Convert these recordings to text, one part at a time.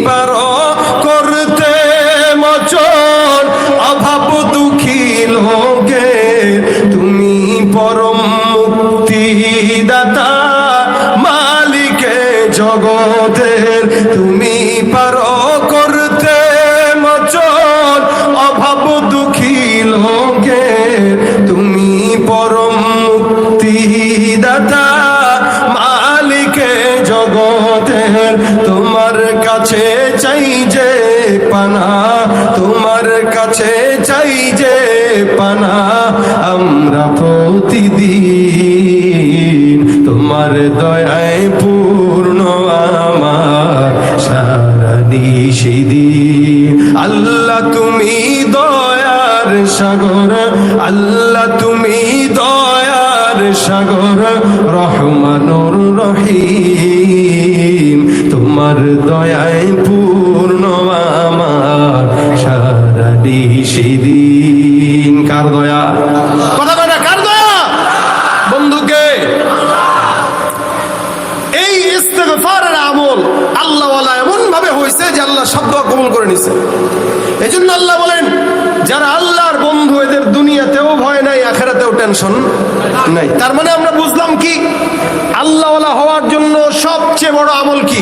পারো করতে মোচন অভাব দুঃখী লোকে, তুমি পরম মুক্তিদাতা মালিকে জগতের, তুমি পারো করতে মোচন অভাব দুঃখী লোকে, তুমি পরম মুক্তিদাতা মালিকে জগতের। তোমার কাছে চাই যে পানা, তোমার কাছে চাই যে পানা আমরা প্রতিদিন, তোমার দয়ায় পূর্ণ আমার সারা নিশিদিন। আল্লাহ তুমি দয়ার সাগর, আল্লাহ তুমি দয়ার সাগর, রহমানুর রহিম, তোমার দয়ায় পূর্ণ আমার সারা নিশিদিন। কার দয়া? কথা বলে কার দয়া? বন্ধুকে এই ইস্তেগফারের আমল আল্লাহ ওয়ালা এমন ভাবে হয়েছে যে আল্লাহ শব্দ কবুল করে নিছে। এই জন্য আল্লাহ বলেন যারা আল্লাহর বন্ধু এদের দুনিয়াতেও ভয় নাই, আখিরাতেও টেনশন নাই। তার মানে আমরা বুঝলাম কি, আল্লাহ ওয়ালা হওয়ার জন্য সবচেয়ে বড় আমল কি?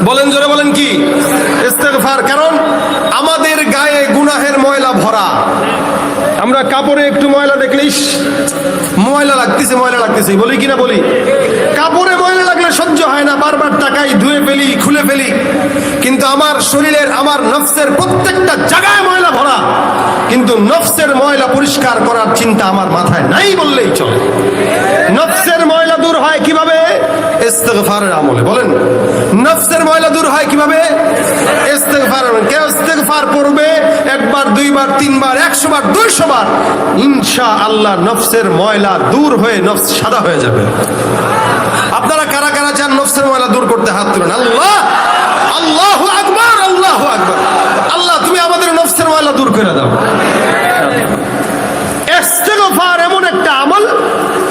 বলেন জোরে বলেন কি? ইস্তেগফার। কারণ আমাদের গায়ে গুনাহের ময়লা ভরা, আমরা কাপড়ে একটু ময়লা দেখলেই ময়লা লাগতেছে ময়লা লাগতেছে বলি কিনা বলি? কাপড়ে ময়লা লাগলে সহ্য হয় না, বারবার তাকাই, ধুয়ে ফেলি, খুলে ফেলি। কিন্তু আমার শরীরের, আমার নফসের প্রত্যেকটা জায়গায় ময়লা ভরা, কিন্তু নফসের ময়লা পরিষ্কার করার চিন্তা আমার মাথায় নাই বললেই চলে। নফসের ময়লা দূর হয় কিভাবে? ইস্তেগফারের আমলে। বলেন নফসের ময়লা দূর হয় কিভাবে? ইস্তেগফার। কেউ ইস্তেগফার করবে একবার, দুইবার, তিনবার, 100 বার, 200 বার, ইনশাআল্লাহ নফসের ময়লা দূর হয়ে নফস সাদা হয়ে যাবে। আপনারা কারা কারা চান নফসের ময়লা দূর করতে? হাত তুলেন। আল্লাহ, আল্লাহু আকবার, আল্লাহু আকবার। আল্লাহ তুমি আমাদের নফসের ময়লা দূর করে দাও। ইস্তেগফার এমন একটা আমল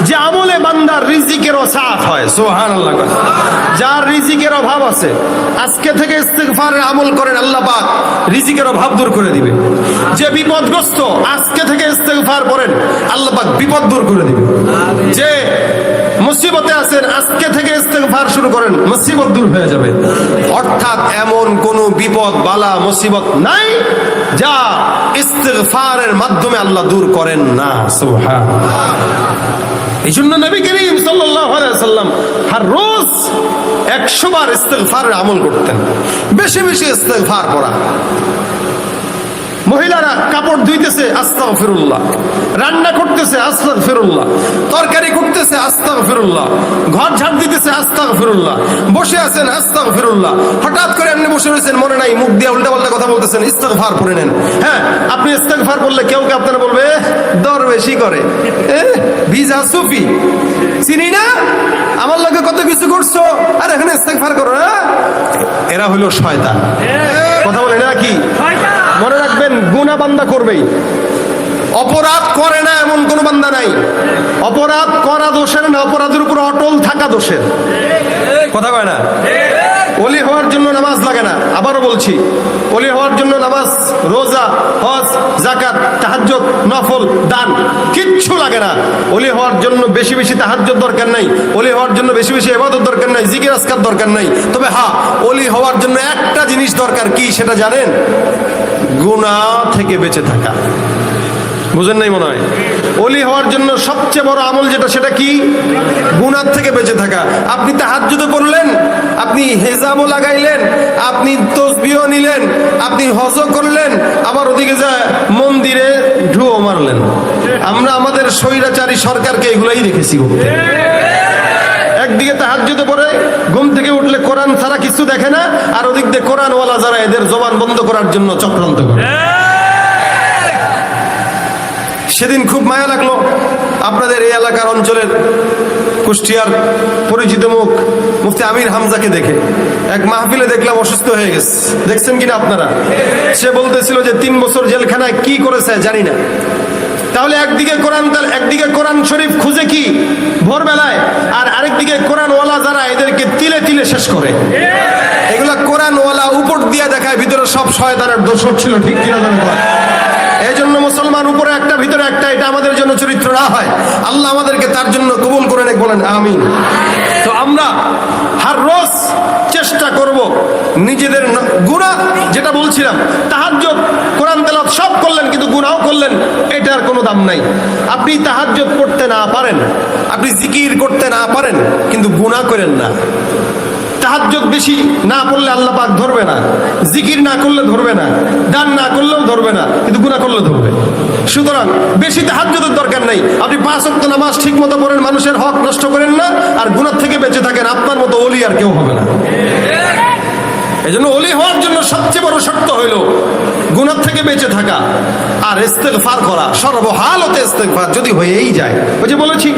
যে আমলে বান্দার রিজিকের ওসাআত হয়। সুবহানাল্লাহ। যার রিজিকের অভাব আছে আজকে থেকে ইস্তেগফারের আমল করেন, আল্লাহ পাক রিজিকের অভাব দূর করে দিবে। যে বিপদগ্রস্ত আজকে থেকে ইস্তেগফার করেন, আল্লাহ পাক বিপদ দূর করে দিবে। যে মুসিবতে আছেন আজকে থেকে ইস্তেগফার শুরু করেন, মুসিবত দূর হয়ে যাবে। অর্থাৎ এমন কোন বিপদ বালা মুসিবত নাই যা ইস্তেগফারের মাধ্যমে আল্লাহ দূর করেন না। সুবহানাল্লাহ। এই জন্য নবী করিম সাল্লাল্লাহু আলাইহি ওয়াসাল্লাম হর রোজ 100 বার ইস্তেগফারের আমল করতেন, বেশি বেশি ইস্তেগফার করা। মহিলারা কাপড় ধুইতেছে আস্তাগফিরুল্লাহ, রান্না করতেছে আস্তাগফিরুল্লাহ, তরকারি করতেছে আস্তাগফিরুল্লাহ, ঘর ঝাড় দিতেছে আস্তাগফিরুল্লাহ, বসে আছেন আস্তাগফিরুল্লাহ। হঠাৎ করে আপনি বসে রয়েছেন, মনে নাই, মুখ দিয়ে উল্টাপাল্টা কথা বলতেছেন, ইস্তেগফার করে নেন। হ্যাঁ, আপনি ইস্তেগফার করলে কেউ কে আপনারা বলবে দরবেশি করে, ভিজা সুফি, চিনি না, আমার লগে কত কিছু করছো আর এখানে ইস্তেগফার করো না। এরা হলো শয়তান। কথা বলে না কি? মনে রাখবেন, গুনাহ বান্দা করবেই, অপরাধ করে না এমন কোন বান্দা নাই। অপরাধ করা দোষের না, অপরাধের উপর অটল থাকা দোষের। কথা কয় না? ওলি হওয়ার জন্য নামাজ লাগে না। আবারও বলছি, ওলি হওয়ার জন্য নামাজ, রোজা, হজ, যাকাত, তাহাজ্জুদ, নফল, দান কিচ্ছু লাগে না। ওলি হওয়ার জন্য বেশি বেশি তাহাজ্জুদ দরকার নাই, ওলি হওয়ার জন্য বেশি বেশি ইবাদত দরকার নাই, জিকির আজকার দরকার নাই। তবে হ্যাঁ, ওলি হওয়ার জন্য একটা জিনিস দরকার, কি সেটা জানেন? গুনাহ থেকে বেঁচে থাকা। বুঝেন নাই মনে হয়? ওলি হওয়ার জন্য সবচেয়ে বড় আমল যেটা, সেটা কি? গুনাহ থেকে বেঁচে থাকা। আপনি তাহাজ্জুদও পড়লেন, আপনি হেজাবও লাগাইলেন, আপনি তাসবিহও নিলেন, আপনি হজও করলেন, আবার ওদিকে যায় মন্দিরে ঢুও মারলেন। আমরা আমাদের স্বৈরাচারী সরকারকে এগুলাই দেখেছি করতে। একদিকে তাহাজ্জুদে পড়ে ঘুম থেকে উঠলে কোরআন ছাড়া কিছু দেখে না, আর ওদিক দিয়ে কোরআনওয়ালা যারা এদের জবান বন্ধ করার জন্য চক্রান্ত করে। সেদিন খুব মায়া লাগলো আপনাদের এই এলাকার অঞ্চলের কুষ্টিয়ার পরিচিত মুখ মুফতি আমির হামজাকে দেখে। এক মাহফিলে দেখলাম অসুস্থ হয়ে গেছে, দেখছেন কিনা আপনারা? সে বলতেছিল যে 3 বছর জেলখানায় কি করেছে জানি না। তাহলে একদিকে কোরআন শরীফ খুঁজে কি ভোরবেলায়, আর আরেকদিকে কোরআনওয়ালা যারা এদেরকে তিলে তিলে শেষ করে। এগুলা কোরআনওয়ালা উপর দিয়ে দেখায় ভিতরে সব শয়তানের দোষর ছিল, ঠিক কিনা জানেন? এই জন্য মুসলমান উপরে একটা ভিতরে একটা, এটা আমাদের জন্য চরিত্র না হয়। আল্লাহ আমাদেরকে তার জন্য কবুল করে নেক, বলেন আমিন। তো আমরা হার রোজ চেষ্টা করব নিজেদের গুনাহ, যেটা বলছিলাম তাহাজ্জুদ কোরআন তেলাওয়াত সব করলেন কিন্তু গুনাহ করলেন, এটার কোনো দাম নাই। আপনি তাহাজ্জুদ পড়তে না পারেন, আপনি জিকির করতে না পারেন, কিন্তু গুনাহ করেন না। তাহাজ্জুদ বেশি না পড়লে আল্লাহ পাক ধরবে না, জিকির না করলে ধরবে না, দান না করলেও ধরবে না, কিন্তু গুনাহ করলে ধরবে। সুতরাং বেশি তাহাজ্জুদের দরকার নাই। আপনি 5 ওয়াক্ত নামাজ ঠিক মতো পড়েন, মানুষের হক নষ্ট করেন না, আর গুনাহ থেকে বেঁচে থাকেন, আপনার মতো ওলি আর কেউ হবে না। এই জন্য ওলি হওয়ার জন্য সবচেয়ে বড় শর্ত হইল গুনাহ থেকে বেঁচে থাকা আর ইস্তেগফার করা, সর্বহালতে ইস্তেগফার যদি হয়েই যায়। ওই যে বলেছি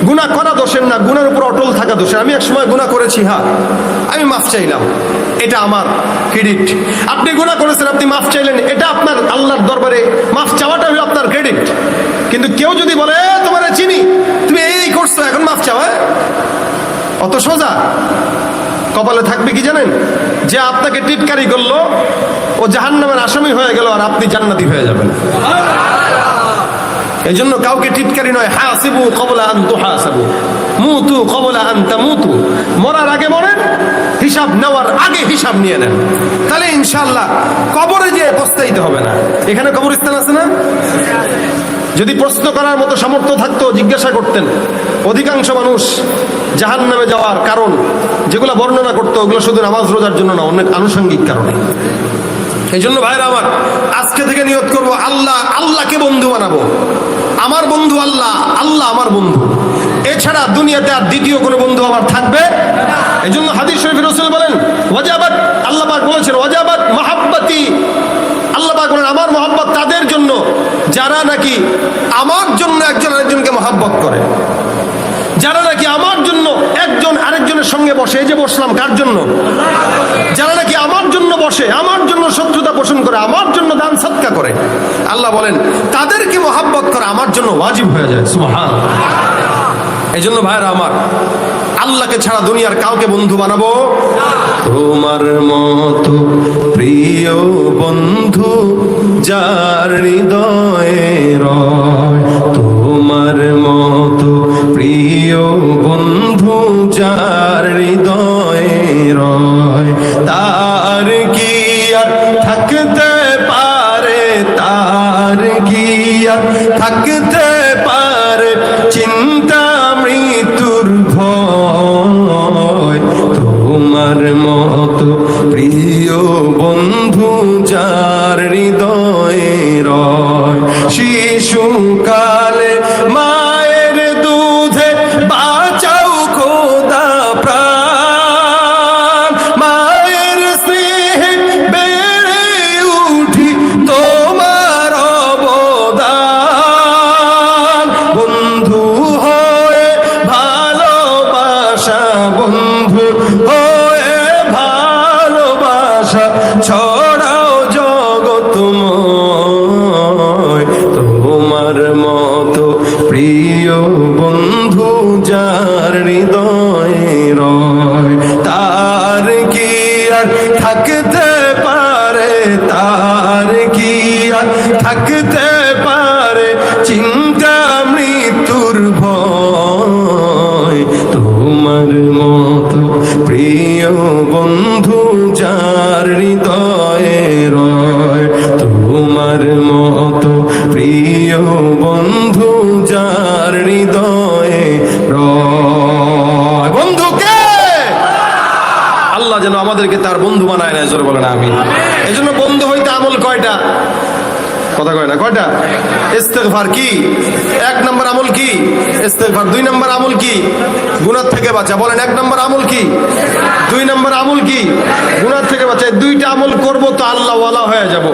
গুনাহ করা দোষের না, গুনার উপর অটল থাকা দোষের। আমি এক সময় গুনাহ করেছি, হ্যাঁ আমি মাফ চাইলাম, এটা আমার ক্রেডিট। আপনি গুনাহ করেছেন, আপনি মাফ চাইলেন, এটা আপনার আল্লাহর দরবারে মাফ চাওয়াটা হলো আপনার ক্রেডিট। কিন্তু কেউ যদি বলে তোমার চিনি, তুমি এই করছো, এখন মাফ চাওয়া, অত সোজা? কপালে থাকবে কি জানেন? যে আপনাকে টিটকারি করলো ও জাহান্নামের আসামি হয়ে গেল, আর আপনি জান্নাতি হয়ে যাবেন। এই জন্য কাউকে টিটকারি নয়, হাসিবু ক্বাবলা আন তুহাসাবু, মুতু ক্বাবলা আন তামুতু। মরার আগে মরেন, হিসাব নেওয়ার আগে হিসাব নিয়ে নেন, তাহলে ইনশাআল্লাহ কবরে যেয়ে পস্তাইতে হবে না। এখানে কবরস্থান আছে না? যদি প্রশ্ন করার মতো সামর্থ্য থাকতো জিজ্ঞাসা করতেন। অধিকাংশ মানুষ জাহান্নামে যাওয়ার কারণ যেগুলো বর্ণনা করতো, ওগুলো শুধু নামাজ রোজার জন্য না, অনেক আনুষঙ্গিক কারণে। এই জন্য ভাইরা আমার, আজকে থেকে নিয়ত করবো আল্লাহকে বন্ধু বানাবো। আমার বন্ধু আল্লাহ, আল্লাহ আমার বন্ধু। এছাড়া দুনিয়াতে আর দ্বিতীয় কোনো বন্ধু আমার থাকবে। এই জন্য হাদিস শরীফে রাসূল বলেন ওয়াজাবাত, আল্লাহ পাক বলেছেন ওয়াজাবাত মাহাব্বতি, আল্লাহ পাক বলেন আমার মহব্বত তাদের জন্য যারা নাকি আমার জন্য একজন আরেকজনকে মহব্বত করে, যারা নাকি আমার জন্য একজন আরেকজনের সঙ্গে বসে। এই যে বসলাম কার জন্য? যারা নাকি আমার জন্য বসে, আমার জন্য শত্রুতা পোষণ করে, আমার জন্য দান সদকা করে, আল্লাহ বলেন তাদেরকে মহব্বত করা আমার জন্য ওয়াজিব হয়ে যায়। সুবহানাল্লাহ। এই জন্য ভাইরা আমার, আল্লাহকে ছাড়া দুনিয়ার কাউকে বন্ধু বানাবো। তোমার মতো প্রিয় বন্ধু যার হৃদয়ে রয়, তোমার মতো প্রিয় বন্ধু যার হৃদয়ে রয়, তার কি আর থাকতে পারে, তার কি আর থাকতে পারে চিন্তা মৃত্যুর ভয়। তোমার মতো প্রিয় বন্ধু যার হৃদয়ে রয়, শিশুকালে মায়ের দুধে বাঁচাও খোদা প্রাণ, মায়ের স্নেহে বেড়ে উঠি তোমার অবদান। বন্ধু হয়ে ভালোবাসা, বন্ধু হয়ে ভালোবাসা ছড়াও জগৎময়। তোমার মতো প্রিয় বন্ধু যার হৃদয়ে রয়, তার কি আর থাকতে পারে, তার কি আর থাকতে পারে চিন্তা মৃত্যুর ভয়। তোমার মতো প্রিয় বন্ধু যার হৃদয়ে রয়, তোমার মতো প্রিয় বন্ধু যার হৃদয়ে রয়। বন্ধুকে আল্লাহ যেন আমাদেরকে তার বন্ধু বানায় না, জোরে বলেন আমিন। এই জন্য বন্ধু হইতে আমল কয়টা? কথা কয় না, কয়টা? ইস্তেগফার কি? 1 নম্বর আমল কি? ইস্তেগফার। 2 নম্বর আমল কি? গুনাহ থেকে বাঁচা। বলেন 1 নম্বর আমল কি? 2 নম্বর আমল কি? গুনাহ থেকে বাঁচা। 2টা আমল করব তো আল্লাহ ওয়ালা হয়ে যাব,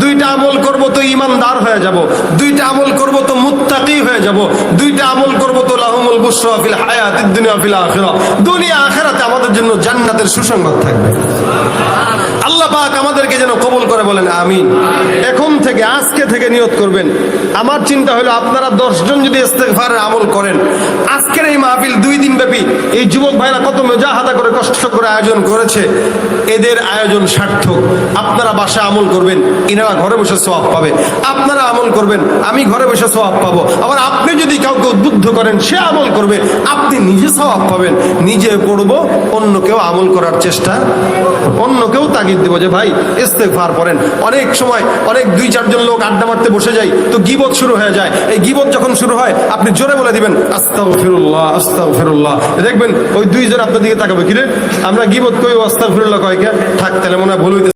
2টা আমল করব তো ঈমানদার হয়ে যাব, 2টা আমল করব তো মুত্তাকি হয়ে যাব, 2টা আমল করব তো লাহুমুল বুশরা ফিল হায়াতিদ দুনিয়া ফিল আখিরাহ, দুনিয়া আখিরাতে আমাদের জন্য জান্নাতের সুসংবাদ থাকবে। আল্লাহ পাক আমাদেরকে যেন কবুল করে, বলেন আমিন। এখন থেকে, আজকে থেকে নিয়ত করবেন। আমার চিন্তা হলো আপনারা 10 জন যদি ইস্তেগফারের আমল করেন, আজকের এই মাহফিল 2 দিন ব্যাপী এই যুবক ভাইরা কত মুজাহাদা করে কষ্ট করে আয়োজন করেছে, এদের আয়োজন সার্থক। আপনারা বাসায় আমল করবেন, ইনারা ঘরে বসে সওয়াব পাবে। আপনারা আমল করবেন, আমি ঘরে বসে সওয়াব পাবো। আবার আপনি যদি কাউকে উদ্বুদ্ধ করেন, সে আমল করবে, আপনি নিজে সওয়াব পাবেন। নিজে পড়বো, অন্য কেউ আমল করার চেষ্টা, অন্য কেউ তাগিদ দেবো যে ভাই ইস্তেগফার পড়েন। অনেক সময় অনেক 2-4 জন লোক আড্ডা মারতে বসে যায়, তো গীবত শুরু হয়ে যায়। এই গীবত যখন শুরু হয়, আপনি জোরে বলে দিবেন আস্তাগফিরুল্লাহ আস্তাগফিরুল্লাহ। দেখবেন ওই 2 জন আপনার দিকে তাকাবে, কিরে আমরা গীবত কই, আস্তাগফিরুল্লাহ কয় কে, থাক তাহলে মনে হয় ভুল হইতেছে।